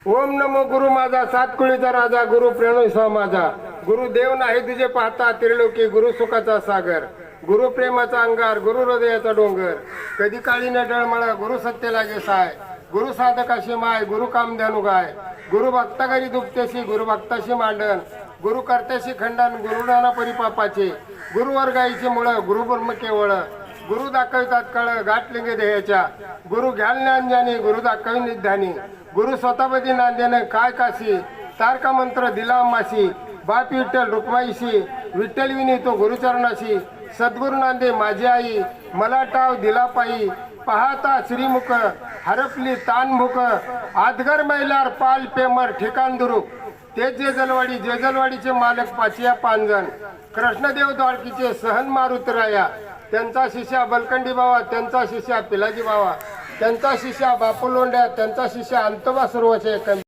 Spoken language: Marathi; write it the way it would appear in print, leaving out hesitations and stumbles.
ओम नमो गुरु माझा सातकुळीचा राजा गुरु प्रणव माझा गुरु देव नाही तुझे पाहता त्रिलोकी गुरु सुखाचा सागर गुरु प्रेमाचा अंगार गुरु हृदयाचा डोंगर कधी काळी न डळमळ गुरु सत्य लागे साय गुरु साधकाशी माय गुरु कामधेनु गाय गुरु भक्ता घरी दुपतेशी गुरु भक्ताशी मांडण गुरु कर्त्याशी खंडन गुरु नाना परिपापाचे गुरुवर गायीचे मुळ गुरु ब्रह्म केवळ गुरु दाखवितात कळ गाठलिंगे देहाच्या गुरु घ्याल ज्ञान जाणी गुरु दाखवी निधानी गुरु स्वतःपदी नांदेन काय काशी तारका मंत्र दिला माशी बाप विठ्ठल रुक्माईशी विठ्ठल विनितो गुरुचरणाशी सद्गुरु नांदे माझी आई मला टाव दिला पायी पाहता श्रीमुख हरपली तानमुख आदगर मैलार पाल पेमर ठिकाण दुरुक ते जेजलवाडीचे मालक पाचिया पांजन कृष्णदेव द्वारकीचे सहन मारुतराया त्यांचा शिष्या बलकंडी बावा त्यांचा शिष्या पिलाजी बावा त्यांचा शिष्या बापू लोंढ्या त्यांचा शिष्या अंतोबा सुरवशे